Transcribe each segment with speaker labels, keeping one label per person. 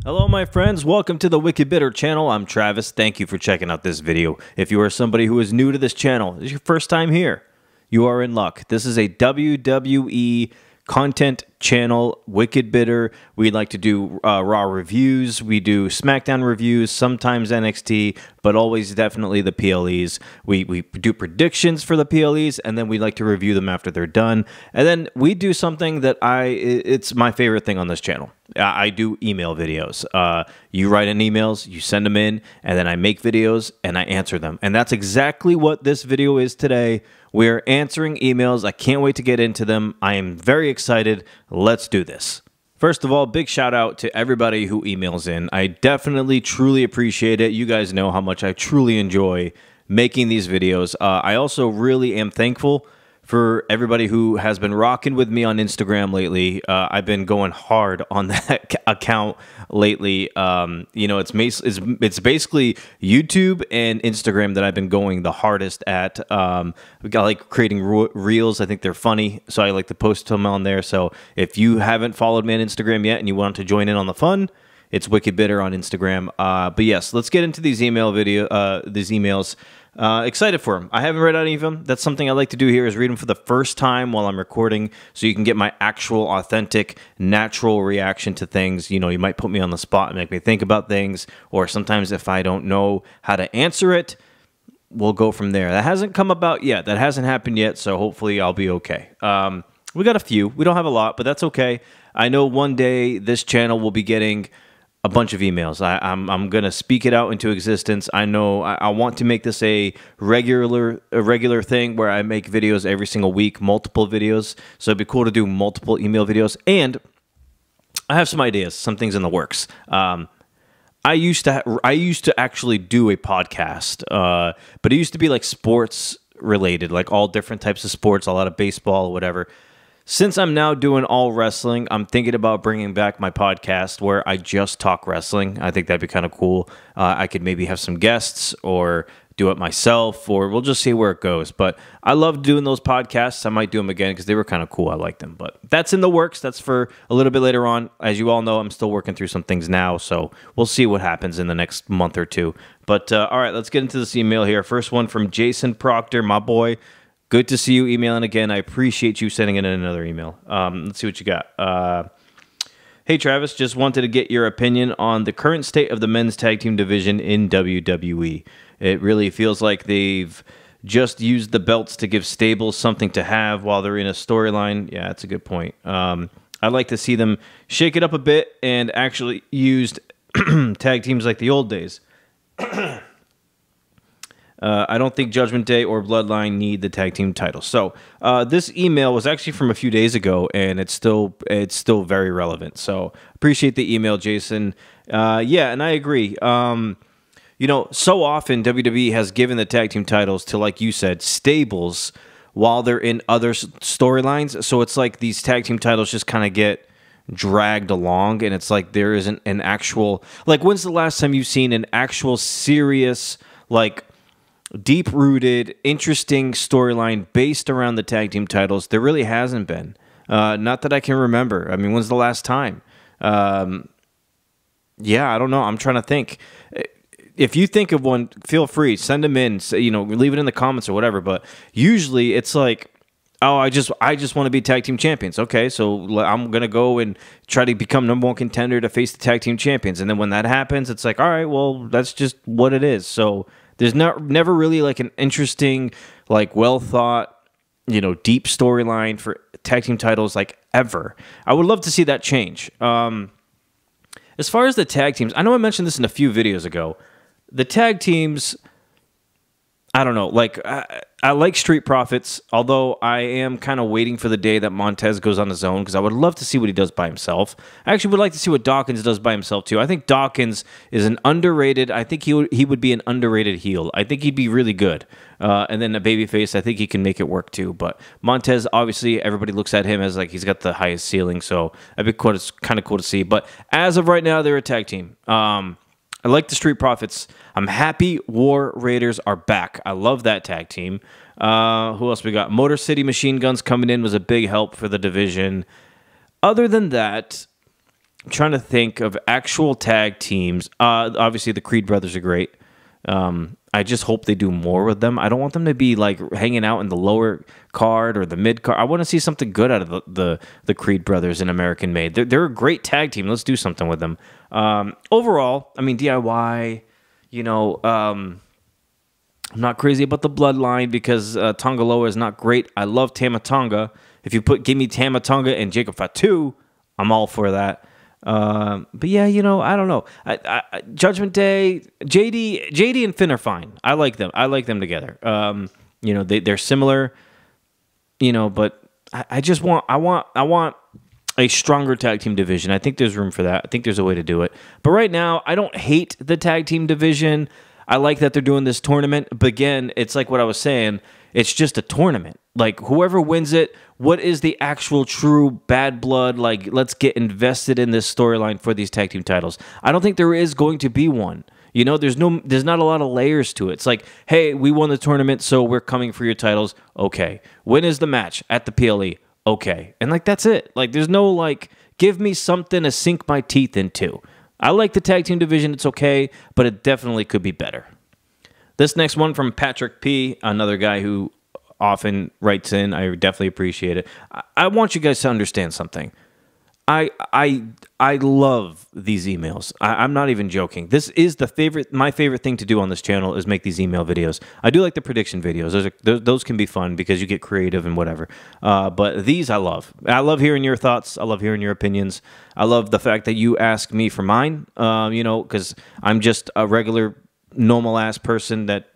Speaker 1: Hello my friends, welcome to the Wicked Bitter channel. I'm Travis. Thank you for checking out this video. If you are somebody who is new to this channel, this is your first time here, you are in luck. This is a WWE content channel, Wicked Bitter. We like to do Raw reviews, we do SmackDown reviews, sometimes NXT, but always definitely the PLEs. We do predictions for the PLEs, and then we like to review them after they're done. And then we do something that it's my favorite thing on this channel. I do email videos. You write in emails, you send them in, and then I make videos and I answer them. And that's exactly what this video is today. We're answering emails. I can't wait to get into them. I am very excited. Let's do this. First of all, big shout out to everybody who emails in. I definitely, truly appreciate it. You guys know how much I truly enjoy making these videos. I also really am thankful for everybody who has been rocking with me on Instagram lately. I've been going hard on that account lately. You know, it's basically YouTube and Instagram that I've been going the hardest at. I like creating reels. I think they're funny, so I like to post them on there. So if you haven't followed me on Instagram yet and you want to join in on the fun, it's Wicked Bitter on Instagram. But yes, let's get into these emails. Excited for them. I haven't read any of them. That's something I like to do here, is read them for the first time while I'm recording, so you can get my actual, authentic, natural reaction to things. You know, you might put me on the spot and make me think about things, or sometimes if I don't know how to answer it, we'll go from there. That hasn't come about yet. That hasn't happened yet, so hopefully I'll be okay. We got a few. We don't have a lot, but that's okay. I know one day this channel will be getting a bunch of emails. I'm gonna speak it out into existence. I know I want to make this a regular thing where I make videos every single week, multiple videos. So it'd be cool to do multiple email videos. And I have some ideas, some things in the works. I used to actually do a podcast, but it used to be like sports related, like all different types of sports, a lot of baseball, whatever. Since I'm now doing all wrestling, I'm thinking about bringing back my podcast where I just talk wrestling. I think that'd be kind of cool. I could maybe have some guests or do it myself, or we'll just see where it goes. But I love doing those podcasts. I might do them again because they were kind of cool. I like them. But that's in the works. That's for a little bit later on. As you all know, I'm still working through some things now, so we'll see what happens in the next month or two. But all right, let's get into this email here. First one from Jason Proctor, my boy. Good to see you emailing again. I appreciate you sending in another email. Let's see what you got. Hey, Travis, just wanted to get your opinion on the current state of the men's tag team division in WWE. It really feels like they've just used the belts to give stables something to have while they're in a storyline. Yeah, that's a good point. I'd like to see them shake it up a bit and actually used tag teams like the old days. I don't think Judgment Day or Bloodline need the tag team titles. So this email was actually from a few days ago, and it's still very relevant. So appreciate the email, Jason. Yeah, and I agree. You know, so often WWE has given the tag team titles to, like you said, stables while they're in other storylines. So it's like these tag team titles just kind of get dragged along, and it's like there isn't an actual, like, when's the last time you've seen an actual serious, like, deep-rooted, interesting storyline based around the tag team titles? There really hasn't been. Not that I can remember. I mean, when's the last time? Yeah, I don't know. I'm trying to think. If you think of one, feel free. Send them in. You know, leave it in the comments or whatever. But usually it's like, oh, I just want to be tag team champions. Okay, so I'm going to go and try to become number one contender to face the tag team champions. And then when that happens, it's like, all right, well, that's just what it is. So there's never really like an interesting, like, well thought, you know, deep storyline for tag team titles, like, ever. I would love to see that change. As far as the tag teams, I know I mentioned this in a few videos ago. The tag teams, I don't know, like, I like Street Profits, although I am kind of waiting for the day that Montez goes on his own, because I would love to see what he does by himself. I actually would like to see what Dawkins does by himself, too. I think Dawkins is an underrated, I think he would be an underrated heel. I think he'd be really good. And then a babyface, I think he can make it work, too. But Montez, obviously, everybody looks at him as, like, he's got the highest ceiling, so that'd be kind of cool to see. But as of right now, they're a tag team. I like the Street Profits. I'm happy War Raiders are back. I love that tag team. Who else we got? Motor City Machine Guns coming in was a big help for the division. Other than that, trying to think of actual tag teams. Obviously, the Creed brothers are great. I just hope they do more with them. I don't want them to be like hanging out in the lower card or the mid card. I want to see something good out of the Creed brothers in American Made. They're a great tag team. Let's do something with them. Overall, I mean, DIY, I'm not crazy about the Bloodline because Tongaloa is not great. I love Tama Tonga. If you give me Tama Tonga and Jacob Fatu, I'm all for that. But yeah, I don't know. Judgment Day, JD and Finn are fine. I like them. I like them together. They're similar, but I just want a stronger tag team division. I think there's room for that. I think there's a way to do it. But right now, I don't hate the tag team division. I like that they're doing this tournament. But again, it's like what I was saying. It's just a tournament. Like, whoever wins it, what is the actual true bad blood? Like, let's get invested in this storyline for these tag team titles. I don't think there is going to be one. There's not a lot of layers to it. It's like, hey, we won the tournament, so we're coming for your titles. Okay. When is the match? At the PLE. Okay. And, like, that's it. Like, there's no, like, give me something to sink my teeth into. I like the tag team division. It's okay, but it definitely could be better. This next one from Patrick P., another guy who often writes in. I definitely appreciate it. I want you guys to understand something. I love these emails. I'm not even joking. This is my favorite thing to do on this channel is make these email videos. I do like the prediction videos. Those can be fun because you get creative and whatever. But these I love. I love hearing your thoughts. I love hearing your opinions. I love the fact that you ask me for mine, because I'm just a regular normal ass person that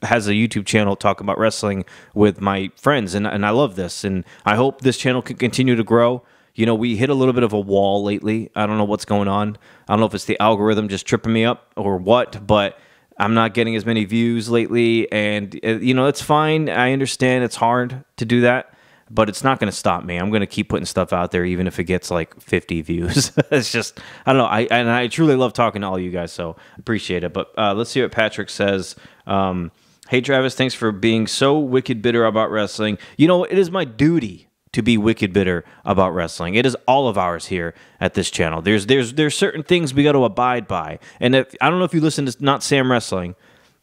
Speaker 1: has a YouTube channel talking about wrestling with my friends, and I love this, and I hope this channel can continue to grow. We hit a little bit of a wall lately. I don't know what's going on. I don't know if it's the algorithm just tripping me up or what, but I'm not getting as many views lately, and it's fine. I understand it's hard to do that, but it's not going to stop me. I'm going to keep putting stuff out there, even if it gets like 50 views. It's just, I don't know. I truly love talking to all you guys, so appreciate it. But let's see what Patrick says. Hey, Travis, thanks for being so wicked bitter about wrestling. It is my duty to be wicked bitter about wrestling. It is all of ours here at this channel. There's certain things we got to abide by. And I don't know if you listen to Not Sam Wrestling.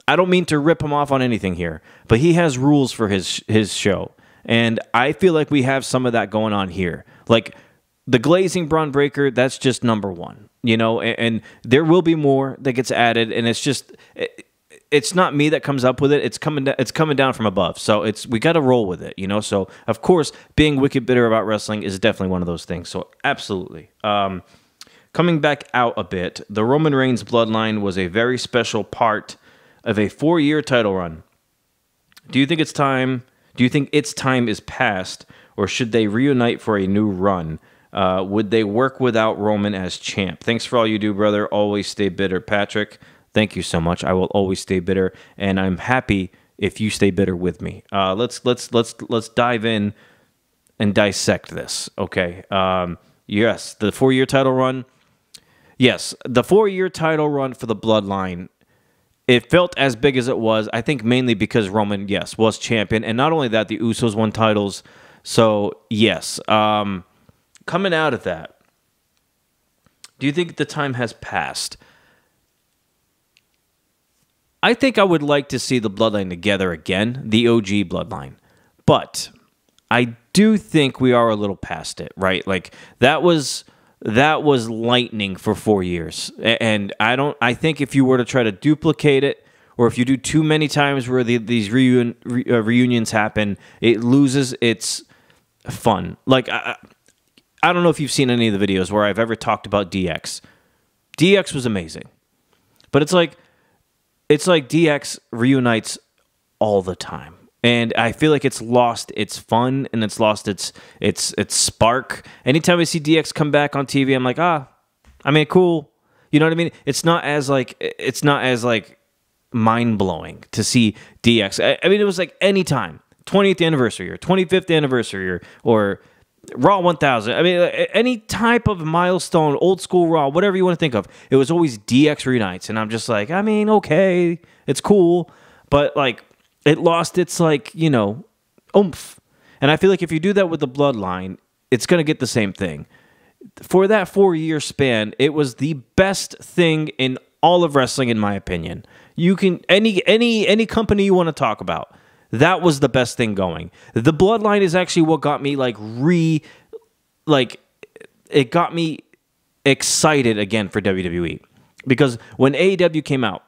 Speaker 1: I don't mean to rip him off on anything here, but he has rules for his show. And I feel like we have some of that going on here. Like the Glazing Braun Breaker, that's just number one, and there will be more that gets added. And it's just, it's not me that comes up with it. It's coming down from above. So we got to roll with it, So of course, being wicked bitter about wrestling is definitely one of those things. So absolutely. Coming back out a bit, the Roman Reigns bloodline was a very special part of a 4-year title run. Do you think its time is past, or should they reunite for a new run? Would they work without Roman as champ? Thanks for all you do, brother. Always stay bitter, Patrick. Thank you so much. I will always stay bitter, and I'm happy if you stay bitter with me. Let's dive in and dissect this. Okay. Yes, the 4-year title run. Yes, the 4-year title run for the Bloodline. It felt as big as it was, I think mainly because Roman, yes, was champion. And not only that, the Usos won titles. So, yes. Coming out of that, do you think the time has passed? I think I would like to see the Bloodline together again, the OG Bloodline. But I do think we are a little past it, right? Like, that was lightning for 4 years. And I think if you were to try to duplicate it, or if you do too many times where these reunions happen, it loses its fun. Like, I don't know if you've seen any of the videos where I've ever talked about DX. DX was amazing. But it's like DX reunites all the time. And I feel like it's lost its fun and it's lost its spark. Anytime I see DX come back on TV, I'm like, cool. You know what I mean? It's not as mind blowing to see DX. I mean, it was like any time, 20th anniversary or 25th anniversary or Raw 1000. I mean, any type of milestone, old school Raw, whatever you want to think of, it was always DX reunites. And I'm just like, okay, it's cool, but like, it lost its, oomph. And I feel like if you do that with the Bloodline, it's going to get the same thing. for that 4-year span, it was the best thing in all of wrestling, in my opinion. You can any company you want to talk about, that was the best thing going. The Bloodline is actually what got me it got me excited again for WWE, because when AEW came out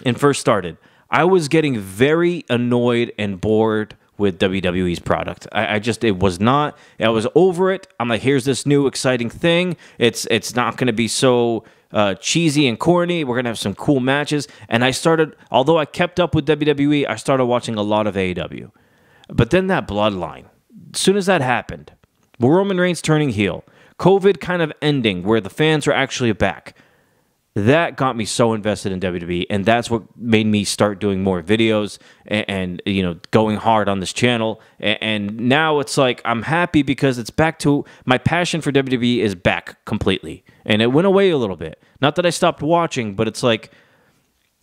Speaker 1: and first started, I was getting very annoyed and bored with WWE's product. I was over it. I'm like, here's this new exciting thing. It's not going to be so cheesy and corny. We're going to have some cool matches. And I started, although I kept up with WWE, I started watching a lot of AEW. But then that Bloodline, as soon as that happened, Roman Reigns turning heel, COVID kind of ending where the fans were actually back, that got me so invested in WWE, and that's what made me start doing more videos and going hard on this channel. And now it's like I'm happy because it's back to my passion for WWE is back completely, and it went away a little bit. Not that I stopped watching, but it's like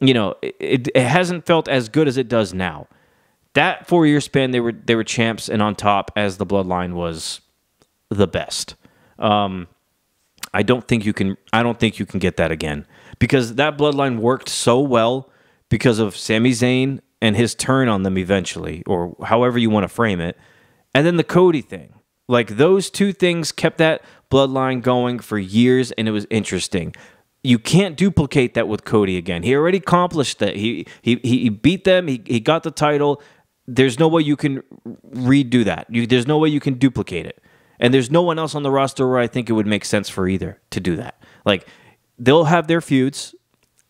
Speaker 1: it hasn't felt as good as it does now. That 4-year span, they were champs and on top, as the Bloodline was the best. I don't think you can get that again, because that Bloodline worked so well because of Sami Zayn and his turn on them eventually, or however you want to frame it. And then the Cody thing. Like, those two things kept that Bloodline going for years, and it was interesting. You can't duplicate that with Cody again. He already accomplished that. He beat them. He got the title. There's no way you can redo that. There's no way you can duplicate it. And there's no one else on the roster where I think it would make sense for either to do that. Like, they'll have their feuds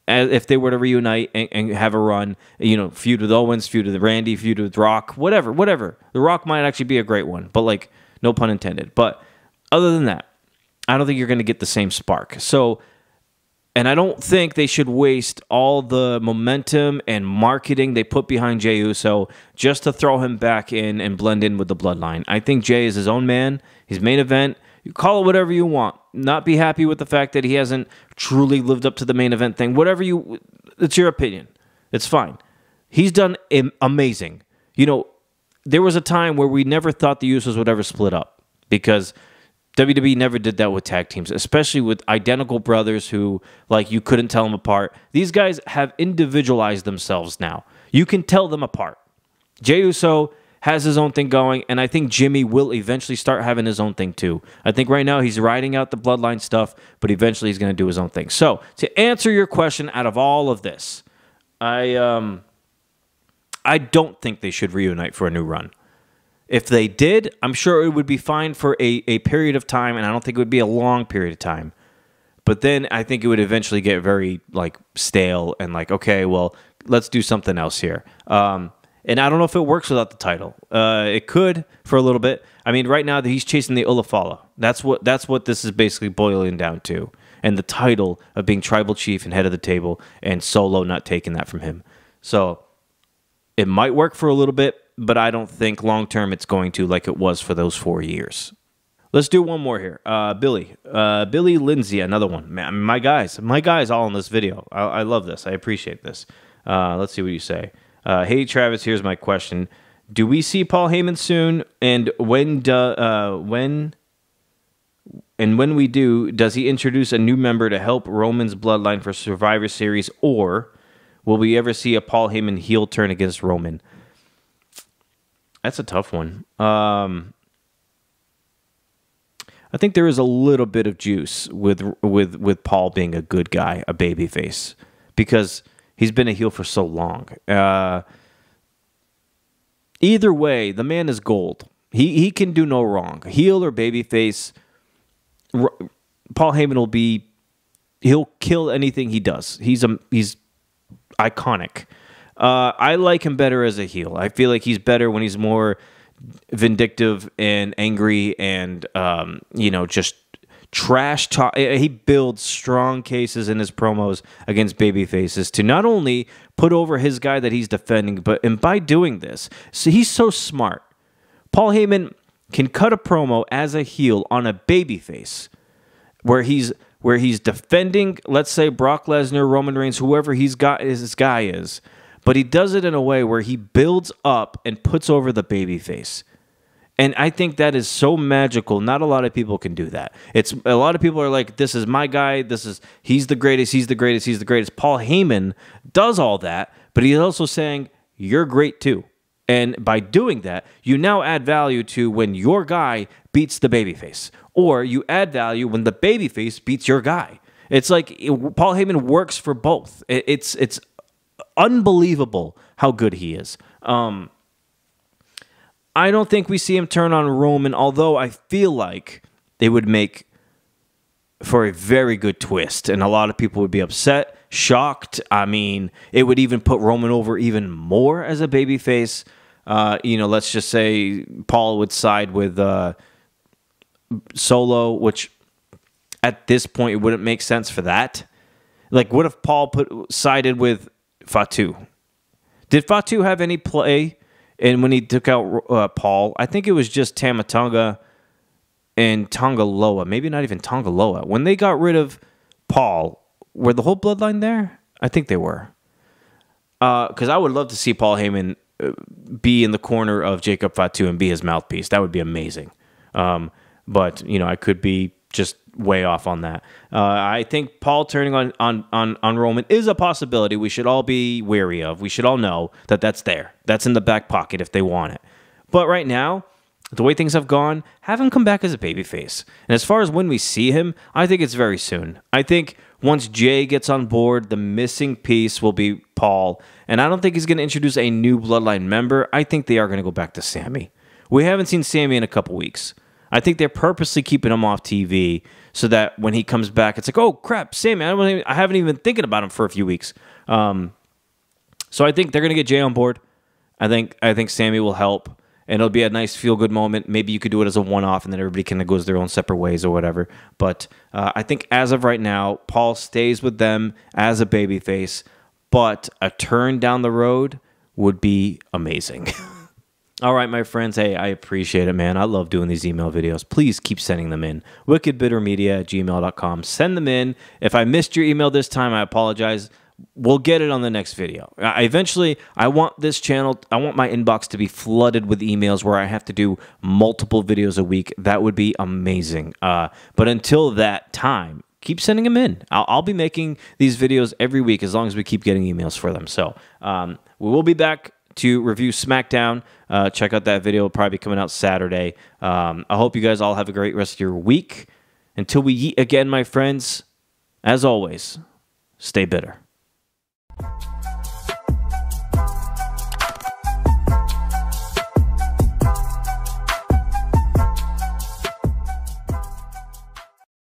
Speaker 1: if they were to reunite and have a run. Feud with Owens, feud with Randy, feud with Rock, whatever. The Rock might actually be a great one, but like, no pun intended. But other than that, I don't think you're going to get the same spark. So, and I don't think they should waste all the momentum and marketing they put behind Jey Uso just to throw him back in and blend in with the Bloodline. I think Jey is his own man. He's main event. You call it whatever you want. Not be happy with the fact that he hasn't truly lived up to the main event thing. It's your opinion. It's fine. He's done amazing. There was a time where we never thought the Usos would ever split up, because WWE never did that with tag teams, especially with identical brothers who, like, you couldn't tell them apart. These guys have individualized themselves now. You can tell them apart. Jey Uso has his own thing going, and I think Jimmy will eventually start having his own thing too. I think right now he's riding out the Bloodline stuff, but eventually he's going to do his own thing. So, to answer your question, out of all of this, I don't think they should reunite for a new run. If they did, I'm sure it would be fine for a period of time, and I don't think it would be a long period of time. But then I think it would eventually get very stale and okay, well, let's do something else here. And I don't know if it works without the title. It could for a little bit. I mean, right now he's chasing the Ulafala. That's what this is basically boiling down to. And the title of being tribal chief and head of the table, and Solo not taking that from him. So it might work for a little bit, but I don't think long-term it's going to, like it was for those 4 years. Let's do one more here. Billy Lindsay, another one. Man, my guys all in this video. I love this. I appreciate this. Let's see what you say. Hey, Travis, here's my question. Do we see Paul Heyman soon? And when we do, does he introduce a new member to help Roman's bloodline for Survivor Series? Or will we ever see a Paul Heyman heel turn against Roman? That's a tough one. I think there is a little bit of juice with Paul being a good guy, a babyface, because he's been a heel for so long. Either way, the man is gold. He can do no wrong. Heel or babyface, Paul Heyman he'll kill anything he does. He's iconic. I like him better as a heel. I feel like he's better when he's more vindictive and angry and, just trash talk. He builds strong cases in his promos against babyfaces to not only put over his guy that he's defending, and by doing this, so he's so smart. Paul Heyman can cut a promo as a heel on a babyface where he's defending, let's say, Brock Lesnar, Roman Reigns, whoever his guy is. But he does it in a way where he builds up and puts over the babyface. And I think that is so magical. Not a lot of people can do that. It's a lot of people are like, this is my guy. He's the greatest. He's the greatest. He's the greatest. Paul Heyman does all that, but he's also saying you're great too. And by doing that, you now add value to when your guy beats the babyface, or you add value when the babyface beats your guy. It's like Paul Heyman works for both. It's unbelievable how good he is. I don't think we see him turn on Roman, although I feel like they would make for a very good twist, and a lot of people would be upset, shocked. I mean, it would even put Roman over even more as a babyface. Let's just say Paul would side with Solo, which at this point it wouldn't make sense for that. Like, what if Paul sided with Fatu? Did Fatu have any play? And when he took out Paul, I think it was just Tama Tonga and Tongaloa. Maybe not even Tongaloa. When they got rid of Paul, were the whole bloodline there? I think they were. Because I would love to see Paul Heyman be in the corner of Jacob Fatu and be his mouthpiece. That would be amazing. But, I could be just way off on that. I think Paul turning on Roman is a possibility we should all be wary of. We should all know that that's there. That's in the back pocket if they want it. But right now, the way things have gone, have him come back as a babyface. And as far as when we see him, I think it's very soon. I think once Jay gets on board, the missing piece will be Paul. And I don't think he's going to introduce a new Bloodline member. I think they are going to go back to Sammy. We haven't seen Sammy in a couple weeks. I think they're purposely keeping him off TV so that when he comes back, it's like, oh, crap, Sammy, I haven't even been thinking about him for a few weeks. So I think they're going to get Jay on board. I think Sammy will help, and it'll be a nice feel-good moment. Maybe you could do it as a one-off, and then everybody kind of goes their own separate ways or whatever. But I think as of right now, Paul stays with them as a babyface, but a turn down the road would be amazing. All right, my friends. Hey, I appreciate it, man. I love doing these email videos. Please keep sending them in. wickedbittermedia@gmail.com. Send them in. If I missed your email this time, I apologize. We'll get it on the next video. Eventually, I want this channel, I want my inbox to be flooded with emails where I have to do multiple videos a week. That would be amazing. But until that time, keep sending them in. I'll be making these videos every week as long as we keep getting emails for them. So we will be back to review SmackDown. Check out that video. It'll probably be coming out Saturday. I hope you guys all have a great rest of your week. Until we eat again, my friends, as always, stay bitter.